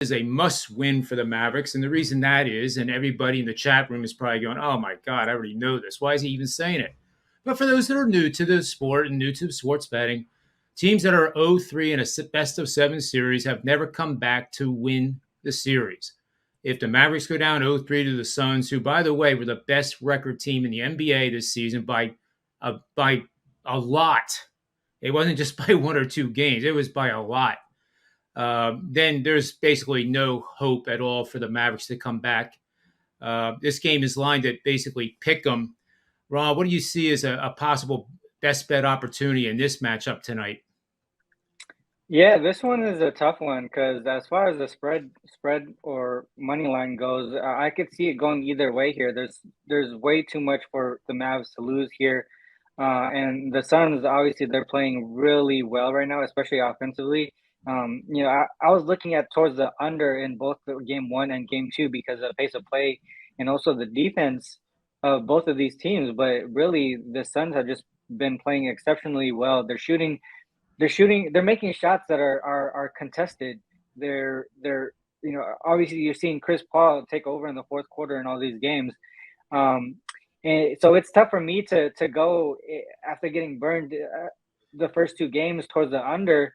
is a must win for the Mavericks. And the reason that is, and everybody in the chat room is probably going, oh my God, I already know this. Why is he even saying it? But for those that are new to the sport and new to sports betting, teams that are 0-3 in a best of 7 series have never come back to win the series. If the Mavericks go down 0-3 to the Suns, who, by the way, were the best record team in the NBA this season by a lot, it wasn't just by 1 or 2 games, it was by a lot. Then there's basically no hope at all for the Mavericks to come back. This game is lined at basically pick 'em. Ron, what do you see as a possible best bet opportunity in this matchup tonight? Yeah, this one is a tough one because as far as the spread or money line goes, I could see it going either way here. There's way too much for the Mavs to lose here, and the Suns obviously they're playing really well right now, especially offensively. I was looking at towards the under in both the game one and game two because of the pace of play and also the defense of both of these teams. But really, the Suns have just been playing exceptionally well. They're making shots that are contested. They're obviously you're seeing Chris Paul take over in the fourth quarter in all these games. Um, and so it's tough for me to go after getting burned the first 2 games towards the under.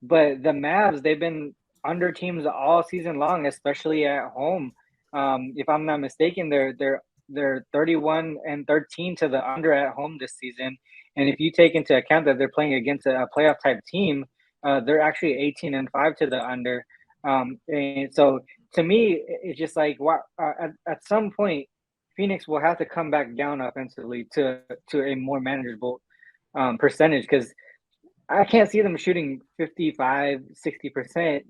But the Mavs, they've been under teams all season long, especially at home. If I'm not mistaken, they're 31-13 to the under at home this season. And if you take into account that they're playing against a playoff type team, they're actually 18-5 to the under. And so to me, it's just like at some point, Phoenix will have to come back down offensively to a more manageable percentage because I can't see them shooting 55, 60%,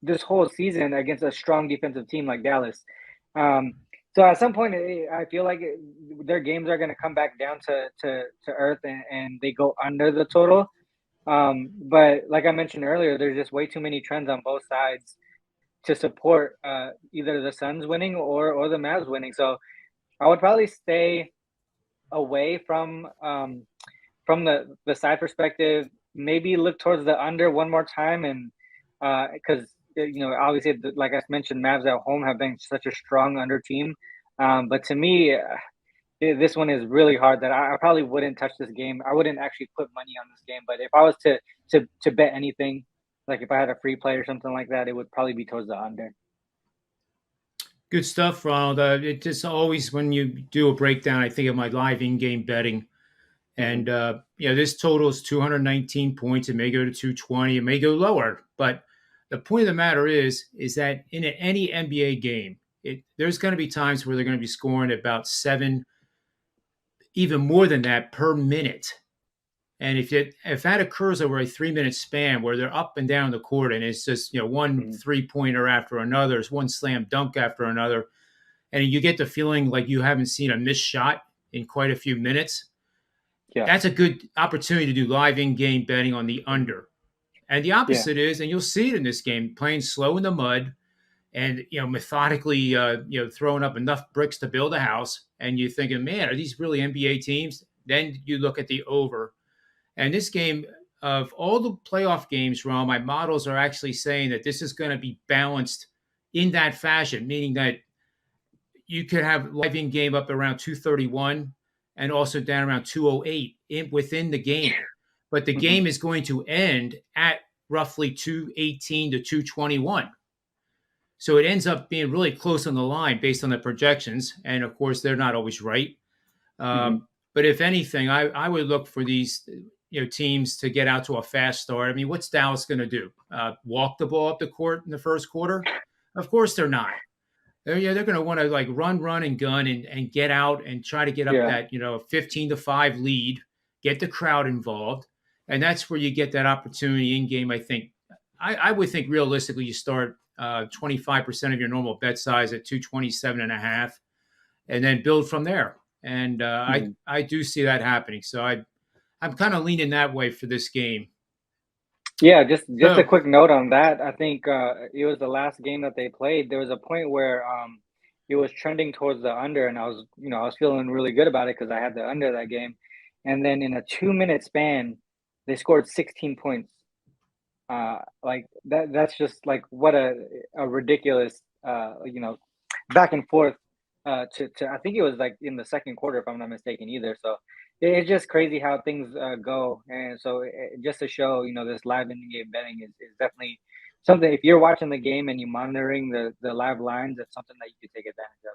this whole season against a strong defensive team like Dallas. So at some point, I feel like their games are going to come back down to earth and they go under the total. But like I mentioned earlier, there's just way too many trends on both sides to support either the Suns winning or the Mavs winning. So I would probably stay away from the side perspective. Maybe look towards the under one more time, and because obviously, like I mentioned, Mavs at home have been such a strong under team. But to me, this one is really hard. That I probably wouldn't touch this game. I wouldn't actually put money on this game. But if I was to bet anything, like if I had a free play or something like that, it would probably be towards the under. Good stuff, Ronald. It just always, when you do a breakdown, I think of my live in-game betting. And, this total is 219 points. It may go to 220. It may go lower. But the point of the matter is that in any NBA game, there's going to be times where they're going to be scoring about 7, even more than that, per minute. And if that occurs over a 3-minute span where they're up and down the court and it's just one 3-pointer after another, it's one slam dunk after another, and you get the feeling like you haven't seen a missed shot in quite a few minutes, that's a good opportunity to do live in-game betting on the under. And the opposite is, and you'll see it in this game, playing slow in the mud and methodically throwing up enough bricks to build a house, and you're thinking, man, are these really NBA teams? Then you look at the over. And this game, of all the playoff games, Ron, my models are actually saying that this is going to be balanced in that fashion, meaning that you could have live in game up around 231 and also down around 208 within the game. But the game is going to end at roughly 218 to 221. So it ends up being really close on the line based on the projections. And of course, they're not always right. But if anything, I would look for these teams to get out to a fast start. I mean, what's Dallas going to do? Walk the ball up the court in the first quarter? Of course they're not. They're going to want to run and gun and get out and try to get up that 15-5 lead, get the crowd involved, and that's where you get that opportunity in game. I think I would think realistically you start 25% of your normal bet size at 227.5, and then build from there. And I do see that happening. So I'm kind of leaning that way for this game. Yeah, just a quick note on that. I think it was the last game that they played. There was a point where it was trending towards the under, and I was feeling really good about it because I had the under that game. And then in a 2-minute span, they scored 16 points. Like that's just like what a ridiculous back and forth to I think it was like in the second quarter if I'm not mistaken either. So it's just crazy how things go. And so just to show, this live in game betting is definitely something. If you're watching the game and you're monitoring the live lines, that's something that you could take advantage of.